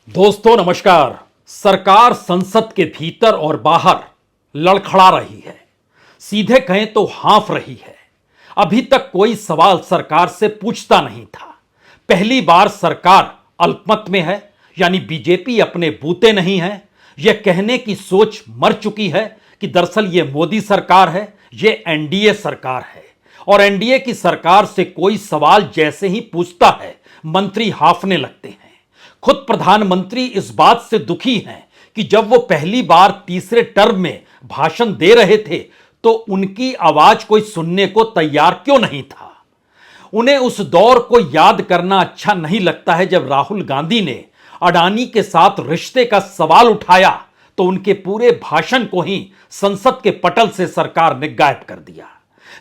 दोस्तों नमस्कार। सरकार संसद के भीतर और बाहर लड़खड़ा रही है, सीधे कहें तो हाँफ रही है। अभी तक कोई सवाल सरकार से पूछता नहीं था। पहली बार सरकार अल्पमत में है, यानी बीजेपी अपने बूते नहीं है। यह कहने की सोच मर चुकी है कि दरअसल यह मोदी सरकार है, यह एनडीए सरकार है। और एनडीए की सरकार से कोई सवाल जैसे ही पूछता है, मंत्री हाफने लगते हैं। खुद प्रधानमंत्री इस बात से दुखी हैं कि जब वो पहली बार तीसरे टर्म में भाषण दे रहे थे तो उनकी आवाज कोई सुनने को तैयार क्यों नहीं था। उन्हें उस दौर को याद करना अच्छा नहीं लगता है जब राहुल गांधी ने अडानी के साथ रिश्ते का सवाल उठाया तो उनके पूरे भाषण को ही संसद के पटल से सरकार ने गायब कर दिया।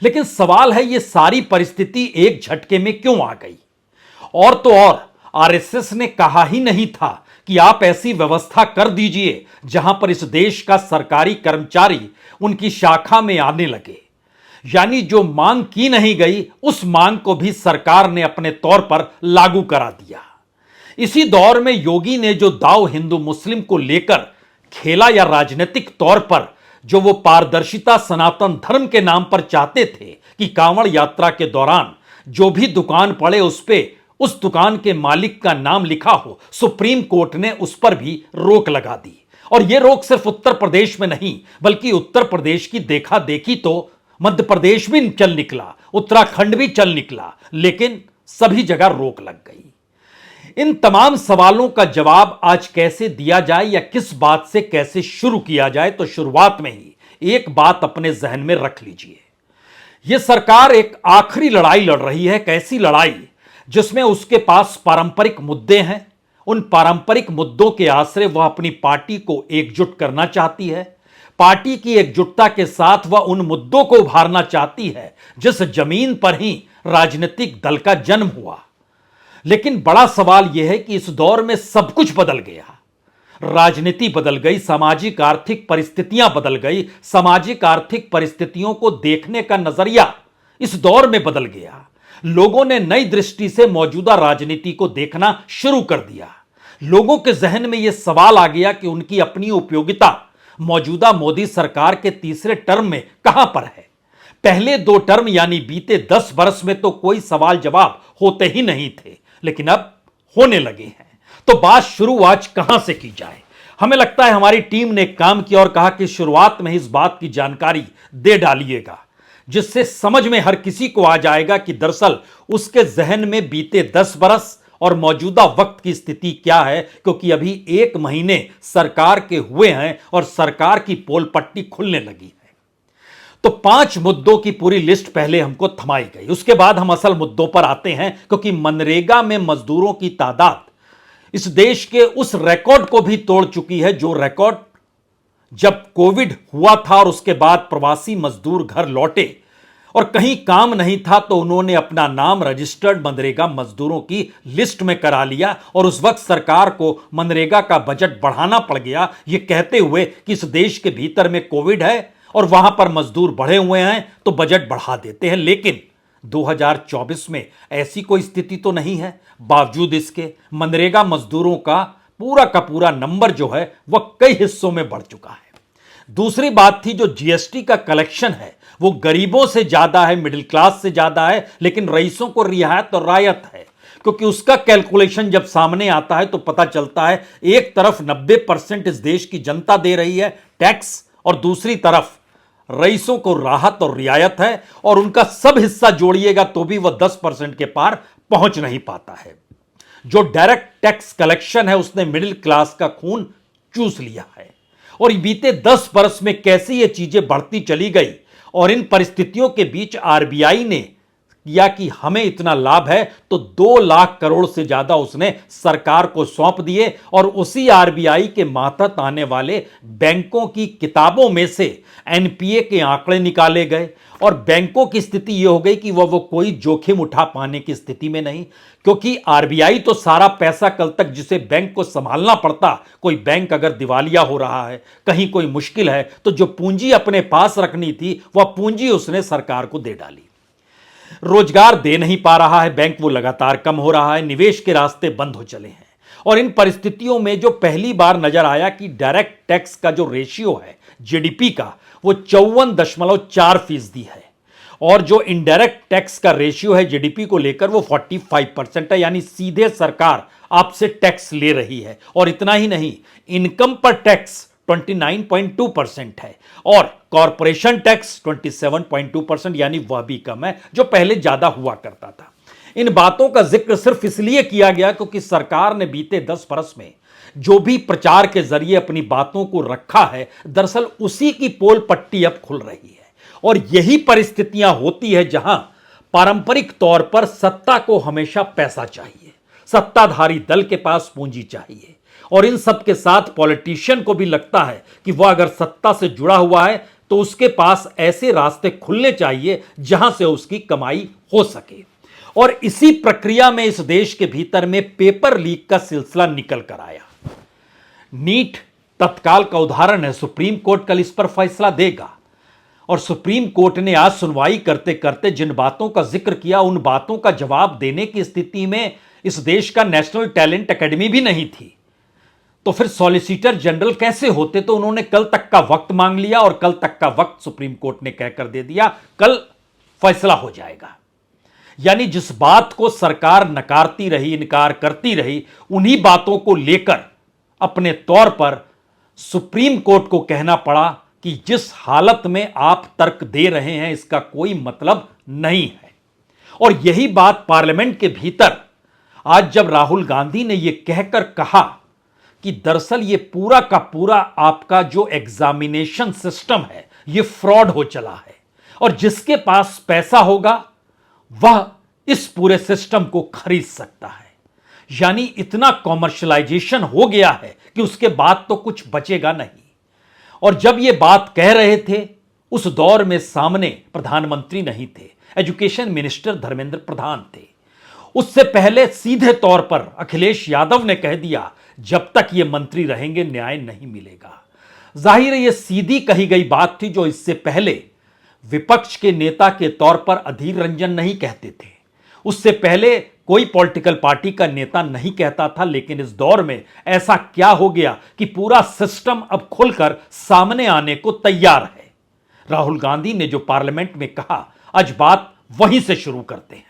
लेकिन सवाल है, यह सारी परिस्थिति एक झटके में क्यों आ गई। और तो और आरएसएस ने कहा ही नहीं था कि आप ऐसी व्यवस्था कर दीजिए जहां पर इस देश का सरकारी कर्मचारी उनकी शाखा में आने लगे। यानी जो मांग की नहीं गई उस मांग को भी सरकार ने अपने तौर पर लागू करा दिया। इसी दौर में योगी ने जो दांव हिंदू मुस्लिम को लेकर खेला, या राजनीतिक तौर पर जो वो पारदर्शिता सनातन धर्म के नाम पर चाहते थे कि कांवड़ यात्रा के दौरान जो भी दुकान पड़े उस पे उस दुकान के मालिक का नाम लिखा हो, सुप्रीम कोर्ट ने उस पर भी रोक लगा दी। और यह रोक सिर्फ उत्तर प्रदेश में नहीं बल्कि उत्तर प्रदेश की देखा देखी तो मध्य प्रदेश भी चल निकला, उत्तराखंड भी चल निकला, लेकिन सभी जगह रोक लग गई। इन तमाम सवालों का जवाब आज कैसे दिया जाए या किस बात से कैसे शुरू किया जाए, तो शुरुआत में ही एक बात अपने जहन में रख लीजिए। यह सरकार एक आखिरी लड़ाई लड़ रही है। कैसी लड़ाई? जिसमें उसके पास पारंपरिक मुद्दे हैं। उन पारंपरिक मुद्दों के आश्रय वह अपनी पार्टी को एकजुट करना चाहती है। पार्टी की एकजुटता के साथ वह उन मुद्दों को उभारना चाहती है जिस जमीन पर ही राजनीतिक दल का जन्म हुआ। लेकिन बड़ा सवाल यह है कि इस दौर में सब कुछ बदल गया। राजनीति बदल गई, सामाजिक आर्थिक परिस्थितियां बदल गई, सामाजिक आर्थिक परिस्थितियों को देखने का नजरिया इस दौर में बदल गया। लोगों ने नई दृष्टि से मौजूदा राजनीति को देखना शुरू कर दिया। लोगों के जहन में यह सवाल आ गया कि उनकी अपनी उपयोगिता मौजूदा मोदी सरकार के तीसरे टर्म में कहां पर है। पहले दो टर्म यानी बीते 10 वर्ष में तो कोई सवाल जवाब होते ही नहीं थे, लेकिन अब होने लगे हैं। तो बात शुरू आज कहां से की जाए? हमें लगता है हमारी टीम ने काम किया और कहा कि शुरुआत में इस बात की जानकारी दे डालिएगा जिससे समझ में हर किसी को आ जाएगा कि दरअसल उसके जहन में बीते 10 बरस और मौजूदा वक्त की स्थिति क्या है, क्योंकि अभी 1 महीने सरकार के हुए हैं और सरकार की पोल पट्टी खुलने लगी है। तो 5 मुद्दों की पूरी लिस्ट पहले हमको थमाई गई, उसके बाद हम असल मुद्दों पर आते हैं। क्योंकि मनरेगा में मजदूरों की तादाद इस देश के उस रिकॉर्ड को भी तोड़ चुकी है जो रिकॉर्ड जब कोविड हुआ था और उसके बाद प्रवासी मजदूर घर लौटे और कहीं काम नहीं था तो उन्होंने अपना नाम रजिस्टर्ड मनरेगा मजदूरों की लिस्ट में करा लिया। और उस वक्त सरकार को मनरेगा का बजट बढ़ाना पड़ गया, यह कहते हुए कि इस देश के भीतर में कोविड है और वहां पर मजदूर बढ़े हुए हैं तो बजट बढ़ा देते हैं। लेकिन 2024 में ऐसी कोई स्थिति तो नहीं है। बावजूद इसके मनरेगा मजदूरों का पूरा नंबर जो है वह कई हिस्सों में बढ़ चुका है। दूसरी बात थी जो जीएसटी का कलेक्शन है वो गरीबों से ज्यादा है, मिडिल क्लास से ज्यादा है, लेकिन रईसों को रियायत और रायत है। क्योंकि उसका कैलकुलेशन जब सामने आता है तो पता चलता है एक तरफ 90% इस देश की जनता दे रही है टैक्स और दूसरी तरफ रईसों को राहत और रियायत है, और उनका सब हिस्सा जोड़िएगा तो भी वह 10% के पार पहुंच नहीं पाता है। जो डायरेक्ट टैक्स कलेक्शन है उसने मिडिल क्लास का खून चूस लिया है। और बीते 10 वर्ष में कैसे ये चीजें बढ़ती चली गई। और इन परिस्थितियों के बीच आरबीआई ने किया कि हमें इतना लाभ है तो 2 लाख करोड़ से ज्यादा उसने सरकार को सौंप दिए। और उसी आरबीआई के मातहत आने वाले बैंकों की किताबों में से एनपीए के आंकड़े निकाले गए और बैंकों की स्थिति यह हो गई कि वह कोई जोखिम उठा पाने की स्थिति में नहीं। क्योंकि आरबीआई तो सारा पैसा कल तक जिसे बैंक को संभालना पड़ता, कोई बैंक अगर दिवालिया हो रहा है, कहीं कोई मुश्किल है, तो जो पूंजी अपने पास रखनी थी वह पूंजी उसने सरकार को दे डाली। रोजगार दे नहीं पा रहा है बैंक, वो लगातार कम हो रहा है, निवेश के रास्ते बंद हो चले हैं। और इन परिस्थितियों में जो पहली बार नजर आया कि डायरेक्ट टैक्स का जो रेशियो है जीडीपी का, वो 54.4% है, और जो इनडायरेक्ट टैक्स का रेशियो है जीडीपी को लेकर वो 45% है, यानी सीधे सरकार आपसे टैक्स ले रही है। और इतना ही नहीं, इनकम पर टैक्स 29.2% है और कॉरपोरेशन टैक्स 27.2%, यानी वह भी कम है जो पहले ज्यादा हुआ करता था। इन बातों का जिक्र सिर्फ इसलिए किया गया क्योंकि सरकार ने बीते 10 बरस में जो भी प्रचार के जरिए अपनी बातों को रखा है, दरअसल उसी की पोल पट्टी अब खुल रही है। और यही परिस्थितियां होती है जहां पारंपरिक तौर पर सत्ता को हमेशा पैसा चाहिए, सत्ताधारी दल के पास पूंजी चाहिए, और इन सब के साथ पॉलिटिशियन को भी लगता है कि वह अगर सत्ता से जुड़ा हुआ है तो उसके पास ऐसे रास्ते खुलने चाहिए जहां से उसकी कमाई हो सके। और इसी प्रक्रिया में इस देश के भीतर में पेपर लीक का सिलसिला निकल कर आया। नीट तत्काल का उदाहरण है। सुप्रीम कोर्ट कल इस पर फैसला देगा, और सुप्रीम कोर्ट ने आज सुनवाई करते करते जिन बातों का जिक्र किया, उन बातों का जवाब देने की स्थिति में इस देश का नेशनल टैलेंट एकेडमी भी नहीं थी। तो फिर सॉलिसिटर जनरल कैसे होते? तो उन्होंने कल तक का वक्त मांग लिया, और कल तक का वक्त सुप्रीम कोर्ट ने कहकर दे दिया कल फैसला हो जाएगा। यानी जिस बात को सरकार नकारती रही, इनकार करती रही, उन्हीं बातों को लेकर अपने तौर पर सुप्रीम कोर्ट को कहना पड़ा कि जिस हालत में आप तर्क दे रहे हैं इसका कोई मतलब नहीं है। और यही बात पार्लियामेंट के भीतर आज जब राहुल गांधी ने यह कहकर कहा कि दरअसल ये पूरा का पूरा आपका जो एग्जामिनेशन सिस्टम है ये फ्रॉड हो चला है, और जिसके पास पैसा होगा वह इस पूरे सिस्टम को खरीद सकता है। यानी इतना कॉमर्शलाइजेशन हो गया है कि उसके बाद तो कुछ बचेगा नहीं। और जब ये बात कह रहे थे उस दौर में सामने प्रधानमंत्री नहीं थे, एजुकेशन मिनिस्टर धर्मेंद्र प्रधान थे। उससे पहले सीधे तौर पर अखिलेश यादव ने कह दिया जब तक ये मंत्री रहेंगे न्याय नहीं मिलेगा। जाहिर है ये सीधी कही गई बात थी जो इससे पहले विपक्ष के नेता के तौर पर अधीर रंजन नहीं कहते थे, उससे पहले कोई पॉलिटिकल पार्टी का नेता नहीं कहता था। लेकिन इस दौर में ऐसा क्या हो गया कि पूरा सिस्टम अब खुलकर सामने आने को तैयार है। राहुल गांधी ने जो पार्लियामेंट में कहा, आज बात वहीं से शुरू करते हैं।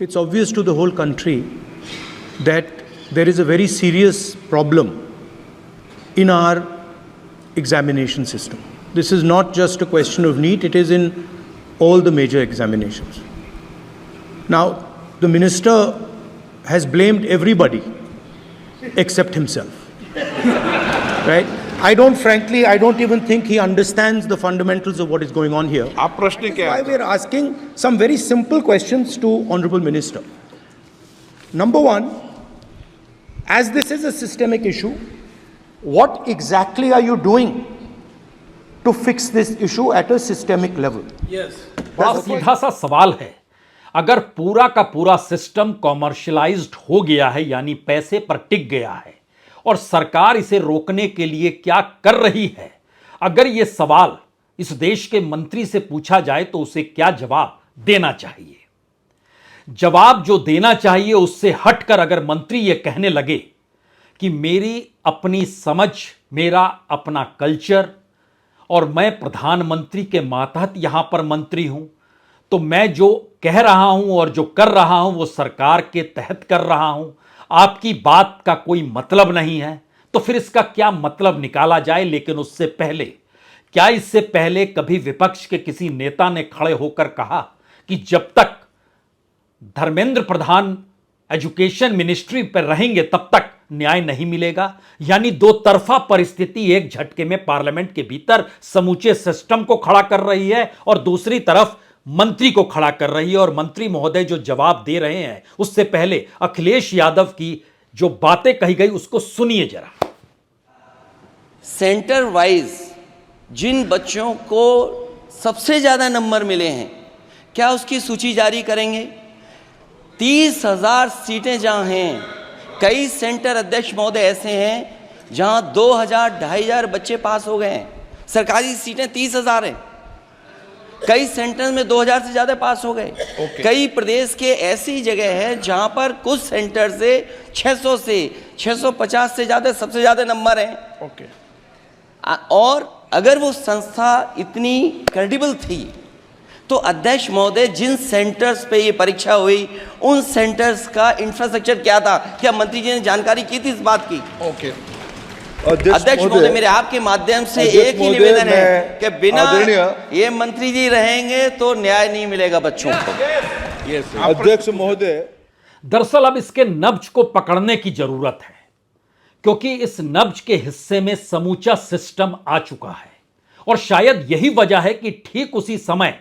It's obvious to the whole country that there is a very serious problem in our examination system. This is not just a question of NEET, it is in all the major examinations. Now, the minister has blamed everybody except himself. Right? I don't even think he understands the fundamentals of what is going on here. आप प्रश्न क्या Why we are asking some very simple questions to Honorable Minister. Number one, as this is a systemic issue, what exactly are you doing to fix this issue at a systemic level? Yes. बड़ा सीधा सा सवाल है। अगर पूरा का पूरा system कॉमर्शलाइज्ड हो गया है, यानी पैसे पर टिक गया है, और सरकार इसे रोकने के लिए क्या कर रही है, अगर यह सवाल इस देश के मंत्री से पूछा जाए तो उसे क्या जवाब देना चाहिए? जवाब जो देना चाहिए उससे हटकर अगर मंत्री यह कहने लगे कि मेरी अपनी समझ, मेरा अपना कल्चर, और मैं प्रधानमंत्री के मातहत यहां पर मंत्री हूं, तो मैं जो कह रहा हूं और जो कर रहा हूं वो सरकार के तहत कर रहा हूं, आपकी बात का कोई मतलब नहीं है, तो फिर इसका क्या मतलब निकाला जाए? लेकिन उससे पहले, क्या इससे पहले कभी विपक्ष के किसी नेता ने खड़े होकर कहा कि जब तक धर्मेंद्र प्रधान एजुकेशन मिनिस्ट्री पर रहेंगे तब तक न्याय नहीं मिलेगा? यानी दो तरफा परिस्थिति एक झटके में पार्लियामेंट के भीतर समूचे सिस्टम को खड़ा कर रही है और दूसरी तरफ मंत्री को खड़ा कर रही है। और मंत्री महोदय जो जवाब दे रहे हैं उससे पहले अखिलेश यादव की जो बातें कही गई उसको सुनिए जरा। सेंटर वाइज जिन बच्चों को सबसे ज्यादा नंबर मिले हैं, क्या उसकी सूची जारी करेंगे? 30,000 सीटें जहां हैं, कई सेंटर अध्यक्ष महोदय ऐसे हैं जहां 2,000 2,500 बच्चे पास हो गए हैं। सरकारी सीटें 30,000 हैं। कई सेंटर्स में 2000 से ज़्यादा पास हो गए। कई प्रदेश के ऐसी जगह है जहां पर कुछ सेंटर से 600 से 650 से ज़्यादा सबसे ज़्यादा नंबर हैं। और अगर वो संस्था इतनी क्रेडिबल थी तो अध्यक्ष महोदय, जिन सेंटर्स पे ये परीक्षा हुई उन सेंटर्स का इंफ्रास्ट्रक्चर क्या था? क्या मंत्री जी ने जानकारी की थी इस बात की? अध्यक्ष महोदय, मेरे आपके माध्यम से एक ही निवेदन है कि बिना ये मंत्री जी रहेंगे तो न्याय नहीं मिलेगा बच्चों को। अध्यक्ष महोदय, दरअसल अब इसके नब्ज को पकड़ने की जरूरत है, क्योंकि इस नब्ज के हिस्से में समूचा सिस्टम आ चुका है। और शायद यही वजह है कि ठीक उसी समय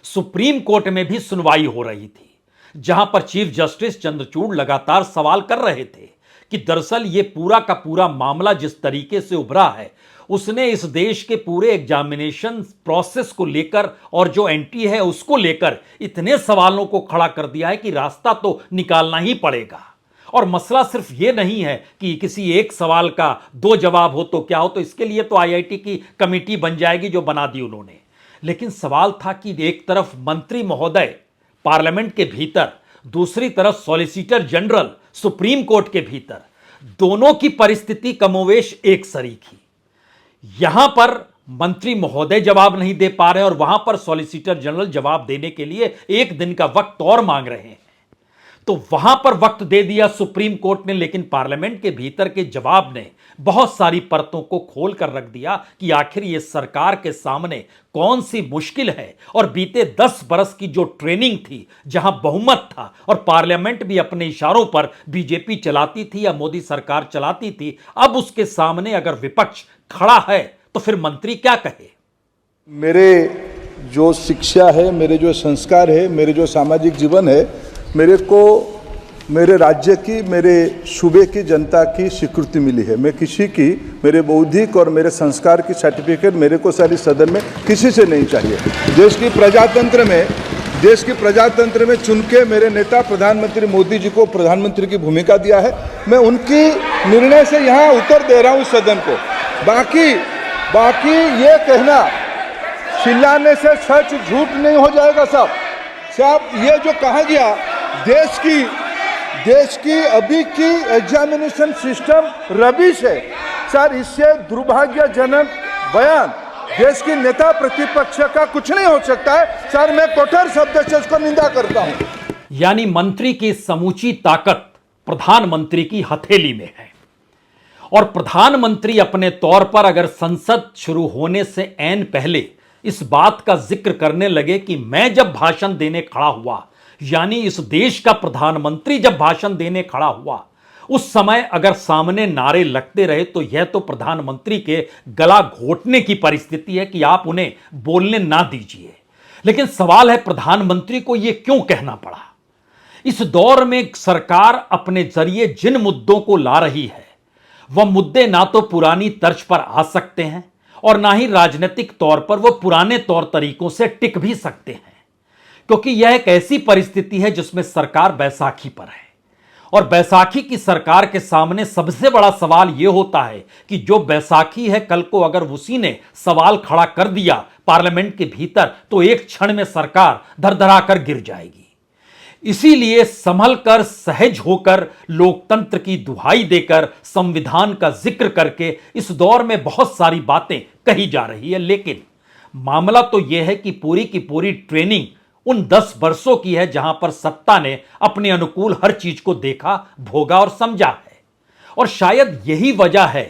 सुप्रीम कोर्ट में भी सुनवाई हो रही थी, जहां पर चीफ जस्टिस चंद्रचूड़ लगातार सवाल कर रहे थे कि दरअसल ये पूरा का पूरा मामला जिस तरीके से उभरा है, उसने इस देश के पूरे एग्जामिनेशन प्रोसेस को लेकर और जो एंट्री है उसको लेकर इतने सवालों को खड़ा कर दिया है कि रास्ता तो निकालना ही पड़ेगा। और मसला सिर्फ ये नहीं है कि किसी एक सवाल का दो जवाब हो तो क्या हो, तो इसके लिए तो आईआईटी की कमेटी बन जाएगी जो बना दी उन्होंने। लेकिन सवाल था कि एक तरफ मंत्री महोदय पार्लियामेंट के भीतर, दूसरी तरफ सॉलिसिटर जनरल सुप्रीम कोर्ट के भीतर, दोनों की परिस्थिति कमोवेश एक सरीखी। यहां पर मंत्री महोदय जवाब नहीं दे पा रहे और वहां पर सॉलिसिटर जनरल जवाब देने के लिए एक दिन का वक्त और मांग रहे हैं। तो वहां पर वक्त दे दिया सुप्रीम कोर्ट ने, लेकिन पार्लियामेंट के भीतर के जवाब ने बहुत सारी परतों को खोल कर रख दिया कि आखिर ये सरकार के सामने कौन सी मुश्किल है। और बीते 10 बरस की जो ट्रेनिंग थी, जहां बहुमत था और पार्लियामेंट भी अपने इशारों पर बीजेपी चलाती थी या मोदी सरकार चलाती थी, अब उसके सामने अगर विपक्ष खड़ा है तो फिर मंत्री क्या कहे? मेरे जो शिक्षा है, मेरे जो संस्कार है, मेरे जो सामाजिक जीवन है, मेरे को मेरे राज्य की, मेरे सूबे की जनता की स्वीकृति मिली है। मैं किसी की, मेरे बौद्धिक और मेरे संस्कार की सर्टिफिकेट मेरे को सारी सदन में किसी से नहीं चाहिए। देश की प्रजातंत्र में चुन के मेरे नेता प्रधानमंत्री मोदी जी को प्रधानमंत्री की भूमिका दिया है। मैं उनकी निर्णय से यहाँ उत्तर दे रहा हूँ सदन को। बाकी ये कहना चिल्लाने से सच झूठ नहीं हो जाएगा साहब। ये जो कहा गया देश की अभी की एग्जामिनेशन सिस्टम रबिश है सर, इससे दुर्भाग्यजनक बयान देश की नेता प्रतिपक्ष का कुछ नहीं हो सकता है सर। मैं कठोर शब्द से इसको निंदा करता हूं। यानी मंत्री की समूची ताकत प्रधानमंत्री की हथेली में है। और प्रधानमंत्री अपने तौर पर अगर संसद शुरू होने से ऐन पहले इस बात का जिक्र करने लगे कि मैं जब भाषण देने खड़ा हुआ, यानी इस देश का प्रधानमंत्री जब भाषण देने खड़ा हुआ, उस समय अगर सामने नारे लगते रहे तो यह तो प्रधानमंत्री के गला घोटने की परिस्थिति है कि आप उन्हें बोलने ना दीजिए। लेकिन सवाल है प्रधानमंत्री को यह क्यों कहना पड़ा? इस दौर में सरकार अपने जरिए जिन मुद्दों को ला रही है वह मुद्दे ना तो पुरानी तर्ज पर आ सकते हैं और ना ही राजनीतिक तौर पर वह पुराने तौर तरीकों से टिक भी सकते हैं, क्योंकि यह एक ऐसी परिस्थिति है जिसमें सरकार बैसाखी पर है। और बैसाखी की सरकार के सामने सबसे बड़ा सवाल यह होता है कि जो बैसाखी है, कल को अगर उसी ने सवाल खड़ा कर दिया पार्लियामेंट के भीतर तो एक क्षण में सरकार धरधरा कर गिर जाएगी। इसीलिए संभल कर, सहज होकर, लोकतंत्र की दुहाई देकर, संविधान का जिक्र करके इस दौर में बहुत सारी बातें कही जा रही है। लेकिन मामला तो यह है कि पूरी की पूरी ट्रेनिंग उन 10 वर्षों की है जहां पर सत्ता ने अपने अनुकूल हर चीज को देखा, भोगा और समझा है। और शायद यही वजह है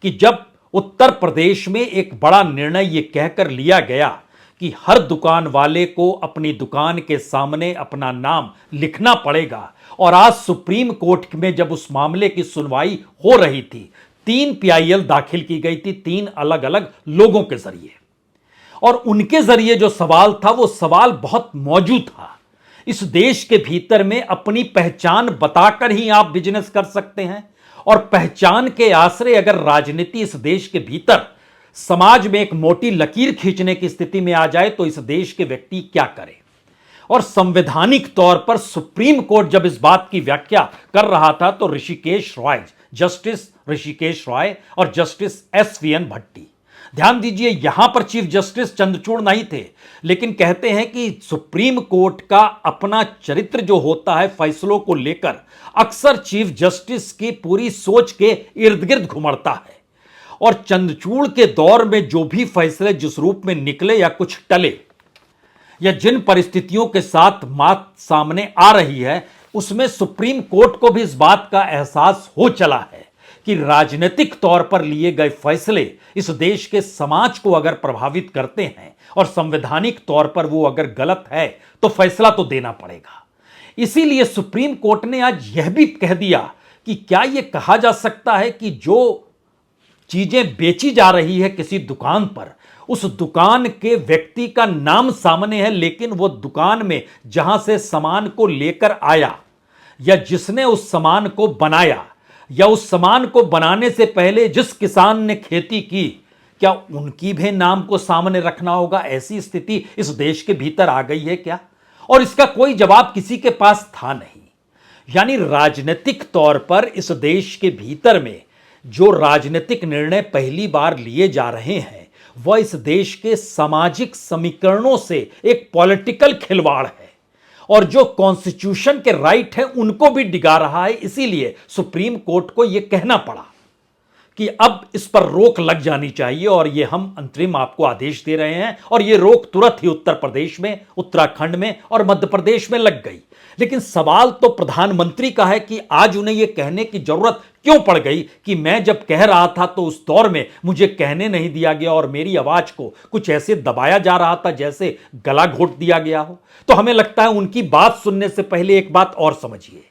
कि जब उत्तर प्रदेश में एक बड़ा निर्णय यह कहकर लिया गया कि हर दुकान वाले को अपनी दुकान के सामने अपना नाम लिखना पड़ेगा, और आज सुप्रीम कोर्ट में जब उस मामले की सुनवाई हो रही थी, 3 PIL दाखिल की गई थी 3 अलग अलग लोगों के जरिए, और उनके जरिए जो सवाल था वो सवाल बहुत मौजूद था। इस देश के भीतर में अपनी पहचान बताकर ही आप बिजनेस कर सकते हैं, और पहचान के आसरे अगर राजनीति इस देश के भीतर समाज में एक मोटी लकीर खींचने की स्थिति में आ जाए तो इस देश के व्यक्ति क्या करें। और संवैधानिक तौर पर सुप्रीम कोर्ट जब इस बात की व्याख्या कर रहा था तो जस्टिस ऋषिकेश रॉय और जस्टिस SVN भट्टी ध्यान दीजिए, यहां पर चीफ जस्टिस चंद्रचूड़ नहीं थे, लेकिन कहते हैं कि सुप्रीम कोर्ट का अपना चरित्र जो होता है फैसलों को लेकर अक्सर चीफ जस्टिस की पूरी सोच के इर्द गिर्द घुमड़ता है। और चंद्रचूड़ के दौर में जो भी फैसले जिस रूप में निकले या कुछ टले या जिन परिस्थितियों के साथ बात सामने आ रही है, उसमें सुप्रीम कोर्ट को भी इस बात का एहसास हो चला है कि राजनीतिक तौर पर लिए गए फैसले इस देश के समाज को अगर प्रभावित करते हैं और संवैधानिक तौर पर वो अगर गलत है तो फैसला तो देना पड़ेगा। इसीलिए सुप्रीम कोर्ट ने आज यह भी कह दिया कि क्या यह कहा जा सकता है कि जो चीजें बेची जा रही है किसी दुकान पर, उस दुकान के व्यक्ति का नाम सामने है, लेकिन वो दुकान में जहां से सामान को लेकर आया या जिसने उस सामान को बनाया या उस सामान को बनाने से पहले जिस किसान ने खेती की, क्या उनकी भी नाम को सामने रखना होगा? ऐसी स्थिति इस देश के भीतर आ गई है क्या? और इसका कोई जवाब किसी के पास था नहीं। यानी राजनीतिक तौर पर इस देश के भीतर में जो राजनीतिक निर्णय पहली बार लिए जा रहे हैं वह इस देश के सामाजिक समीकरणों से एक पॉलिटिकल खिलवाड़ है और जो कॉन्स्टिट्यूशन के राइट है उनको भी डिगा रहा है। इसीलिए सुप्रीम कोर्ट को यह कहना पड़ा कि अब इस पर रोक लग जानी चाहिए और यह हम अंतरिम आपको आदेश दे रहे हैं। और यह रोक तुरंत ही उत्तर प्रदेश में, उत्तराखंड में और मध्य प्रदेश में लग गई। लेकिन सवाल तो प्रधानमंत्री का है कि आज उन्हें यह कहने की जरूरत क्यों पड़ गई कि मैं जब कह रहा था तो उस दौर में मुझे कहने नहीं दिया गया और मेरी आवाज को कुछ ऐसे दबाया जा रहा था जैसे गला घोट दिया गया हो। तो हमें लगता है उनकी बात सुनने से पहले एक बात और समझिए।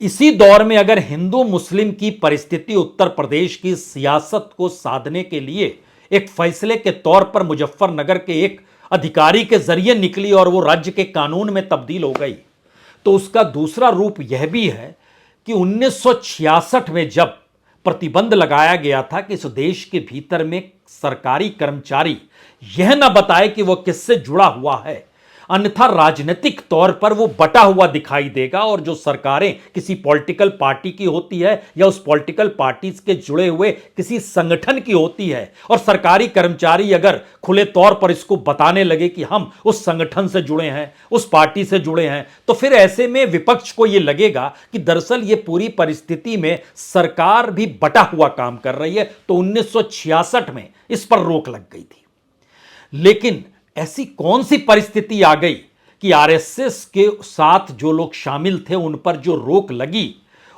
इसी दौर में अगर हिंदू मुस्लिम की परिस्थिति उत्तर प्रदेश की सियासत को साधने के लिए एक फैसले के तौर पर मुजफ्फरनगर के एक अधिकारी के जरिए निकली और वो राज्य के कानून में तब्दील हो गई, तो उसका दूसरा रूप यह भी है कि 1966 में जब प्रतिबंध लगाया गया था कि इस देश के भीतर में सरकारी कर्मचारी यह ना बताए कि वह किससे जुड़ा हुआ है, अन्यथा राजनीतिक तौर पर वो बटा हुआ दिखाई देगा। और जो सरकारें किसी पॉलिटिकल पार्टी की होती है या उस पॉलिटिकल पार्टी के जुड़े हुए किसी संगठन की होती है और सरकारी कर्मचारी अगर खुले तौर पर इसको बताने लगे कि हम उस संगठन से जुड़े हैं, उस पार्टी से जुड़े हैं, तो फिर ऐसे में विपक्ष को यह लगेगा कि दरअसल ये पूरी परिस्थिति में सरकार भी बटा हुआ काम कर रही है। तो 1966 में इस पर रोक लग गई थी। लेकिन ऐसी कौन सी परिस्थिति आ गई कि आरएसएस के साथ जो लोग शामिल थे उन पर जो रोक लगी,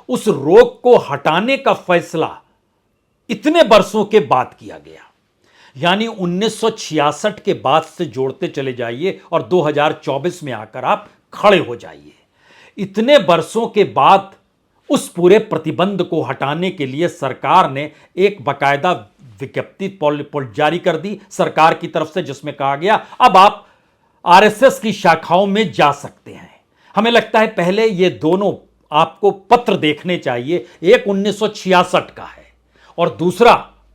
उस रोक को हटाने का फैसला इतने वर्षों के बाद किया गया। यानी 1966 के बाद से जोड़ते चले जाइए और 2024 में आकर आप खड़े हो जाइए। इतने वर्षों के बाद उस पूरे प्रतिबंध को हटाने के लिए सरकार ने एक बाकायदा विज्ञप्ति जारी कर दी सरकार की तरफ से, जिसमें कहा गया अब आप आरएसएस की शाखाओं में जा सकते हैं। हमें लगता है पहले ये दोनों आपको पत्र देखने चाहिए, एक 1966 का है और दूसरा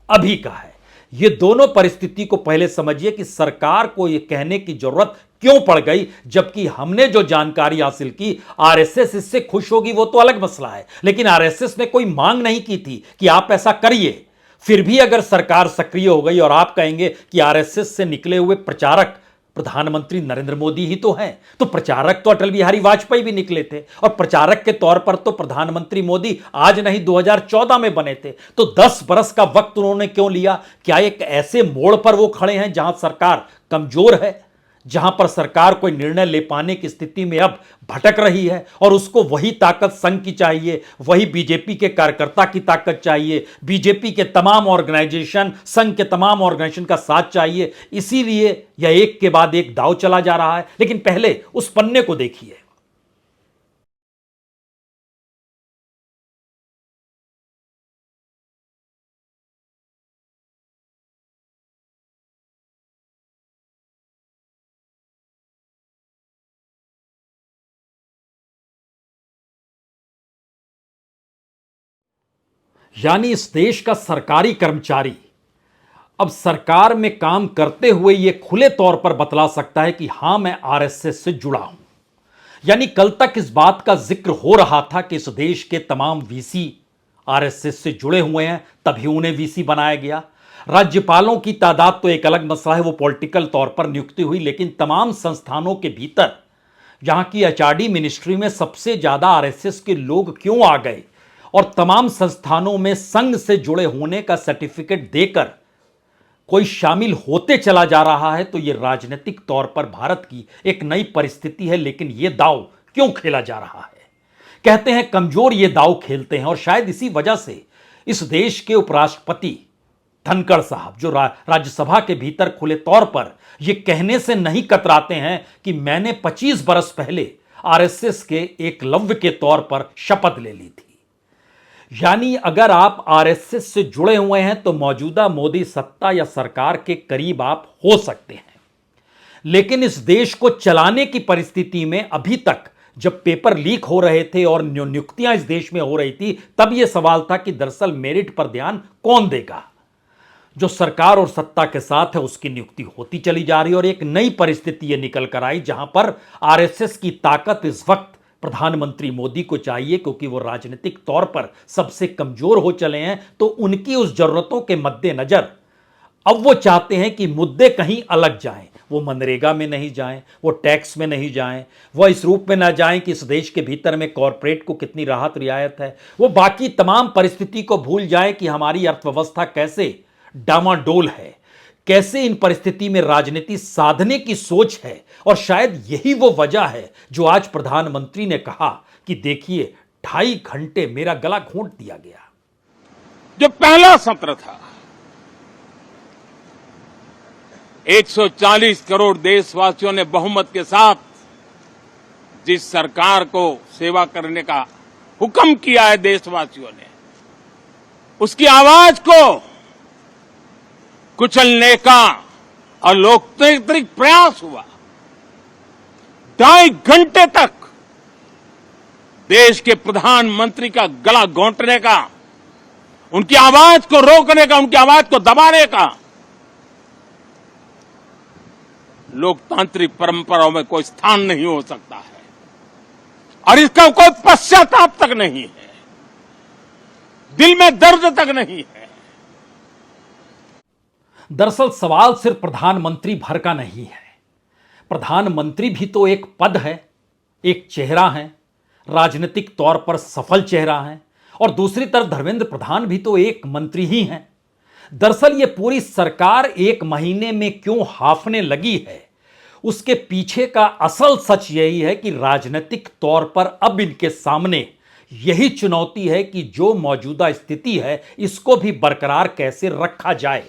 अभी का है। ये दोनों परिस्थिति को पहले समझिए कि सरकार को ये कहने की जरूरत क्यों पड़ गई, जबकि हमने जो जानकारी हासिल की आरएसएस इससे खुश होगी वो तो अलग मसला है, लेकिन आरएसएस ने कोई मांग नहीं की थी कि आप ऐसा करिए। फिर भी अगर सरकार सक्रिय हो गई और आप कहेंगे कि आरएसएस से निकले हुए प्रचारक प्रधानमंत्री नरेंद्र मोदी ही तो हैं, तो प्रचारक तो अटल बिहारी वाजपेयी भी निकले थे और प्रचारक के तौर पर तो प्रधानमंत्री मोदी आज नहीं 2014 में बने थे। तो 10 बरस का वक्त उन्होंने क्यों लिया? क्या एक ऐसे मोड़ पर वो खड़े हैं जहां सरकार कमजोर है, जहां पर सरकार कोई निर्णय ले पाने की स्थिति में अब भटक रही है और उसको वही ताकत संघ की चाहिए, वही बीजेपी के कार्यकर्ता की ताकत चाहिए, बीजेपी के तमाम ऑर्गेनाइजेशन, संघ के तमाम ऑर्गेनाइजेशन का साथ चाहिए। इसीलिए यह एक के बाद एक दांव चला जा रहा है। लेकिन पहले उस पन्ने को देखिए। यानी इस देश का सरकारी कर्मचारी अब सरकार में काम करते हुए यह खुले तौर पर बतला सकता है कि हां मैं आरएसएस से जुड़ा हूं। यानी कल तक इस बात का जिक्र हो रहा था कि इस देश के तमाम वीसी आरएसएस से जुड़े हुए हैं, तभी उन्हें वीसी बनाया गया। राज्यपालों की तादाद तो एक अलग मसला है, वो पॉलिटिकल तौर पर नियुक्ति हुई, लेकिन तमाम संस्थानों के भीतर जहां की एचआरडी मिनिस्ट्री में सबसे ज्यादा आरएसएस के लोग क्यों आ गए और तमाम संस्थानों में संघ से जुड़े होने का सर्टिफिकेट देकर कोई शामिल होते चला जा रहा है, तो यह राजनीतिक तौर पर भारत की एक नई परिस्थिति है। लेकिन यह दांव क्यों खेला जा रहा है? कहते हैं कमजोर ये दांव खेलते हैं, और शायद इसी वजह से इस देश के उपराष्ट्रपति धनखड़ साहब जो राज्यसभा के भीतर खुले तौर पर यह कहने से नहीं कतराते हैं कि मैंने 25 बरस पहले आरएसएस के एकलव्य के तौर पर शपथ ले ली थी। यानी अगर आप आरएसएस से जुड़े हुए हैं तो मौजूदा मोदी सत्ता या सरकार के करीब आप हो सकते हैं, लेकिन इस देश को चलाने की परिस्थिति में अभी तक जब पेपर लीक हो रहे थे और नियुक्तियां इस देश में हो रही थी, तब यह सवाल था कि दरअसल मेरिट पर ध्यान कौन देगा। जो सरकार और सत्ता के साथ है उसकी नियुक्ति होती चली जा रही है, और एक नई परिस्थिति यह निकल कर आई जहां पर आरएसएस की ताकत इस वक्त प्रधानमंत्री मोदी को चाहिए, क्योंकि वो राजनीतिक तौर पर सबसे कमजोर हो चले हैं। तो उनकी उस जरूरतों के मद्देनजर अब वो चाहते हैं कि मुद्दे कहीं अलग जाएं, वो मनरेगा में नहीं जाएं, वो टैक्स में नहीं जाएं, वो इस रूप में ना जाएं कि इस देश के भीतर में कॉरपोरेट को कितनी राहत रियायत है, वो बाकी तमाम परिस्थिति को भूल जाएं कि हमारी अर्थव्यवस्था कैसे डामाडोल है, कैसे इन परिस्थिति में राजनीति साधने की सोच है। और शायद यही वो वजह है जो आज प्रधानमंत्री ने कहा कि देखिए 2.5 घंटे मेरा गला घोंट दिया गया। जो पहला सत्र था, 140 करोड़ देशवासियों ने बहुमत के साथ जिस सरकार को सेवा करने का हुक्म किया है देशवासियों ने, उसकी आवाज को कुचलने का और लोकतांत्रिक प्रयास हुआ। 2.5 घंटे तक देश के प्रधानमंत्री का गला घोंटने का, उनकी आवाज को रोकने का, उनकी आवाज को दबाने का लोकतांत्रिक परंपराओं में कोई स्थान नहीं हो सकता है, और इसका कोई पश्चाताप तक नहीं है, दिल में दर्द तक नहीं है। दरअसल सवाल सिर्फ प्रधानमंत्री भर का नहीं है। प्रधानमंत्री भी तो एक पद है, एक चेहरा है, राजनीतिक तौर पर सफल चेहरा है, और दूसरी तरफ धर्मेंद्र प्रधान भी तो एक मंत्री ही हैं। दरअसल ये पूरी सरकार 1 महीने में क्यों हाफने लगी है, उसके पीछे का असल सच यही है कि राजनीतिक तौर पर अब इनके सामने यही चुनौती है कि जो मौजूदा स्थिति है इसको भी बरकरार कैसे रखा जाए।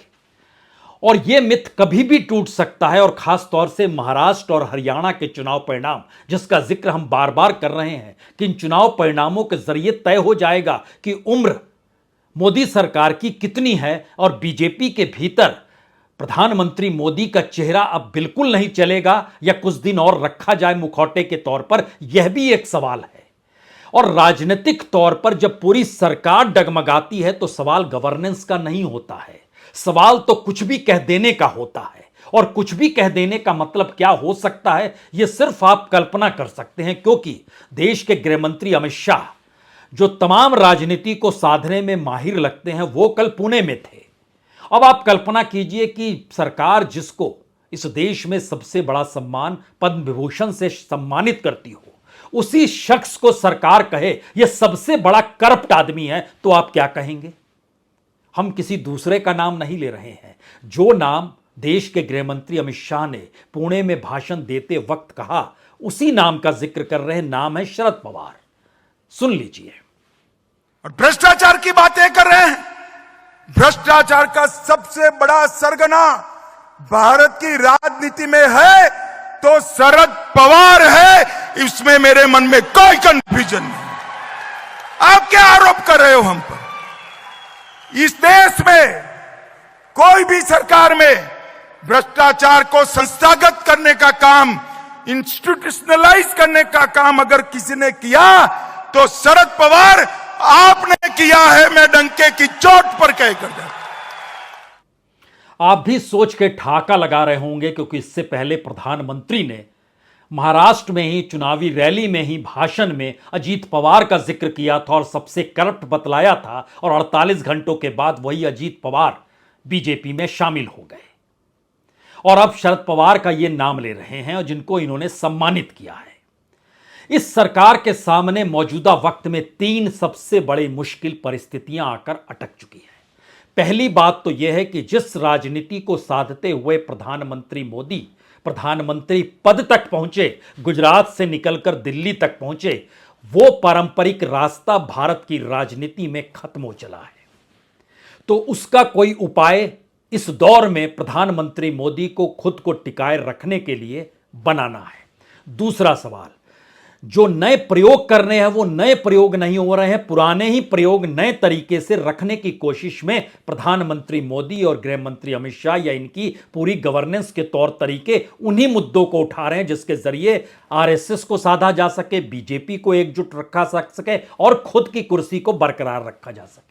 और यह मिथ कभी भी टूट सकता है, और खास तौर से महाराष्ट्र और हरियाणा के चुनाव परिणाम, जिसका जिक्र हम बार बार कर रहे हैं कि इन चुनाव परिणामों के जरिए तय हो जाएगा कि उम्र मोदी सरकार की कितनी है, और बीजेपी के भीतर प्रधानमंत्री मोदी का चेहरा अब बिल्कुल नहीं चलेगा या कुछ दिन और रखा जाए मुखौटे के तौर पर, यह भी एक सवाल है। और राजनीतिक तौर पर जब पूरी सरकार डगमगाती है तो सवाल गवर्नेंस का नहीं होता है, सवाल तो कुछ भी कह देने का होता है। और कुछ भी कह देने का मतलब क्या हो सकता है, यह सिर्फ आप कल्पना कर सकते हैं, क्योंकि देश के गृह मंत्री अमित शाह जो तमाम राजनीति को साधने में माहिर लगते हैं, वो कल पुणे में थे। अब आप कल्पना कीजिए कि सरकार जिसको इस देश में सबसे बड़ा सम्मान पद्म विभूषण से सम्मानित करती हो, उसी शख्स को सरकार कहे यह सबसे बड़ा करप्ट आदमी है, तो आप क्या कहेंगे? हम किसी दूसरे का नाम नहीं ले रहे हैं। जो नाम देश के गृह मंत्री अमित शाह ने पुणे में भाषण देते वक्त कहा, उसी नाम का जिक्र कर रहे हैं। नाम है शरद पवार। सुन लीजिए। और भ्रष्टाचार की बातें कर रहे हैं। भ्रष्टाचार का सबसे बड़ा सरगना भारत की राजनीति में है तो शरद पवार है, इसमें मेरे मन में कोई कंफ्यूजन नहीं। आप क्या आरोप कर रहे हो हम पर? इस देश में कोई भी सरकार में भ्रष्टाचार को संस्थागत करने का काम, इंस्टीट्यूशनलाइज करने का काम अगर किसी ने किया तो शरद पवार आपने किया है। मैं डंके की चोट पर कहकर जाता। आप भी सोच के ठहाका लगा रहे होंगे, क्योंकि इससे पहले प्रधानमंत्री ने महाराष्ट्र में ही चुनावी रैली में ही भाषण में अजीत पवार का जिक्र किया था और सबसे करप्ट बतलाया था। और 48 घंटों के बाद वही अजीत पवार बीजेपी में शामिल हो गए और अब शरद पवार का ये नाम ले रहे हैं और जिनको इन्होंने सम्मानित किया है। इस सरकार के सामने मौजूदा वक्त में 3 सबसे बड़ी मुश्किल परिस्थितियां आकर अटक चुकी है। पहली बात तो यह है कि जिस राजनीति को साधते हुए प्रधानमंत्री मोदी प्रधानमंत्री पद तक पहुंचे, गुजरात से निकलकर दिल्ली तक पहुंचे, वो पारंपरिक रास्ता भारत की राजनीति में खत्म हो चला है। तो उसका कोई उपाय इस दौर में प्रधानमंत्री मोदी को खुद को टिकाए रखने के लिए बनाना है। दूसरा सवाल, जो नए प्रयोग करने हैं वो नए प्रयोग नहीं हो रहे हैं, पुराने ही प्रयोग नए तरीके से रखने की कोशिश में प्रधानमंत्री मोदी और गृह मंत्री अमित शाह या इनकी पूरी गवर्नेंस के तौर तरीके उन्हीं मुद्दों को उठा रहे हैं जिसके जरिए आरएसएस को साधा जा सके, बीजेपी को एकजुट रखा सके और खुद की कुर्सी को बरकरार रखा जा सके।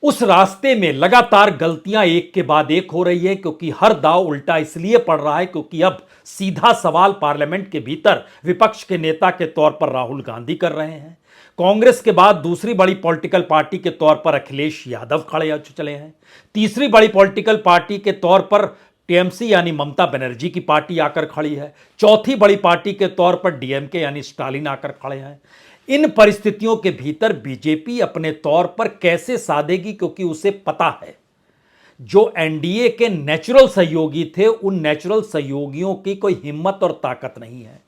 उस रास्ते में लगातार गलतियां एक के बाद एक हो रही है, क्योंकि हर दांव उल्टा इसलिए पड़ रहा है क्योंकि अब सीधा सवाल पार्लियामेंट के भीतर विपक्ष के नेता के तौर पर राहुल गांधी कर रहे हैं। कांग्रेस के बाद दूसरी बड़ी पॉलिटिकल पार्टी के तौर पर अखिलेश यादव खड़े चले हैं। तीसरी बड़ी पॉलिटिकल पार्टी के तौर पर टीएमसी यानी ममता बनर्जी की पार्टी आकर खड़ी है। चौथी बड़ी पार्टी के तौर पर डीएमके यानी स्टालिन आकर खड़े हैं। इन परिस्थितियों के भीतर बीजेपी अपने तौर पर कैसे साधेगी, क्योंकि उसे पता है जो एनडीए के नेचुरल सहयोगी थे उन नेचुरल सहयोगियों की कोई हिम्मत और ताकत नहीं है।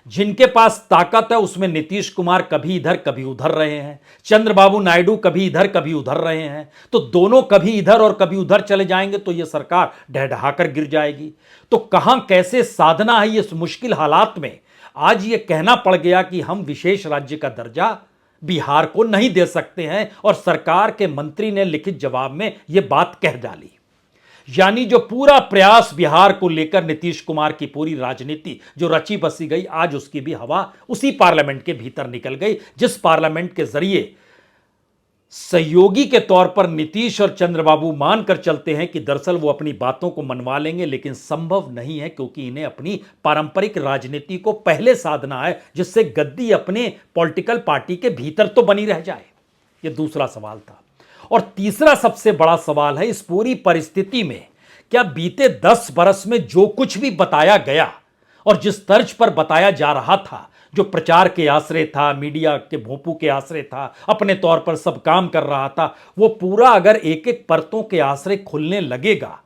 जिनके पास ताकत है उसमें नीतीश कुमार कभी इधर कभी उधर रहे हैं, चंद्रबाबू नायडू कभी इधर कभी उधर रहे हैं, तो दोनों कभी इधर और कभी उधर चले जाएंगे तो यह सरकार ढहढहाकर गिर जाएगी। तो कहां कैसे साधना है इस मुश्किल हालात में। आज ये कहना पड़ गया कि हम विशेष राज्य का दर्जा बिहार को नहीं दे सकते हैं और सरकार के मंत्री ने लिखित जवाब में यह बात कह डाली। यानी जो पूरा प्रयास बिहार को लेकर नीतीश कुमार की पूरी राजनीति जो रची बसी गई, आज उसकी भी हवा उसी पार्लियामेंट के भीतर निकल गई, जिस पार्लियामेंट के जरिए सहयोगी के तौर पर नीतीश और चंद्रबाबू मानकर चलते हैं कि दरअसल वो अपनी बातों को मनवा लेंगे, लेकिन संभव नहीं है क्योंकि इन्हें अपनी पारंपरिक राजनीति को पहले साधना है जिससे गद्दी अपने पॉलिटिकल पार्टी के भीतर तो बनी रह जाए। ये दूसरा सवाल था। और तीसरा सबसे बड़ा सवाल है इस पूरी परिस्थिति में, क्या बीते 10 बरस में जो कुछ भी बताया गया और जिस तर्ज पर बताया जा रहा था, जो प्रचार के आश्रय था, मीडिया के भोंपू के आश्रय था, अपने तौर पर सब काम कर रहा था, वो पूरा अगर एक एक परतों के आश्रय खुलने लगेगा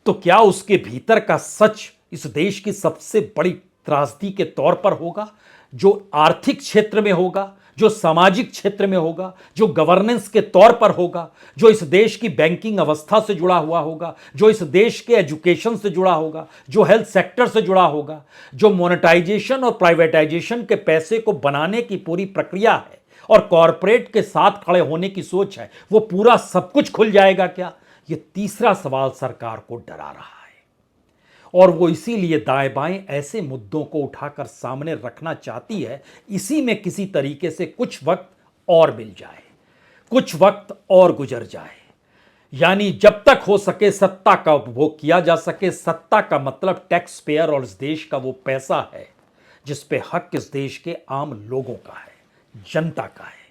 तो क्या उसके भीतर का सच इस देश की सबसे बड़ी त्रासदी के तौर पर होगा, जो आर्थिक क्षेत्र में होगा, जो सामाजिक क्षेत्र में होगा, जो गवर्नेंस के तौर पर होगा, जो इस देश की बैंकिंग अवस्था से जुड़ा हुआ होगा, जो इस देश के एजुकेशन से जुड़ा होगा, जो हेल्थ सेक्टर से जुड़ा होगा, जो मोनेटाइजेशन और प्राइवेटाइजेशन के पैसे को बनाने की पूरी प्रक्रिया है और कॉरपोरेट के साथ खड़े होने की सोच है, वो पूरा सब कुछ खुल जाएगा क्या? ये तीसरा सवाल सरकार को डरा रहा है और वो इसीलिए दाएं बाएं ऐसे मुद्दों को उठाकर सामने रखना चाहती है। इसी में किसी तरीके से कुछ वक्त और मिल जाए, कुछ वक्त और गुजर जाए, यानी जब तक हो सके सत्ता का उपभोग किया जा सके। सत्ता का मतलब टैक्स पेयर और इस देश का वो पैसा है जिस पे हक इस देश के आम लोगों का है, जनता का है।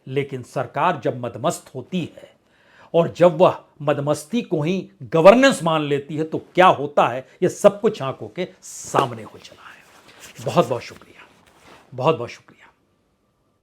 लेकिन सरकार जब मदमस्त होती है और जब वह मदमस्ती को ही गवर्नेंस मान लेती है तो क्या होता है ये सब कुछ आंखों के सामने हो चला है। बहुत बहुत शुक्रिया, बहुत बहुत शुक्रिया।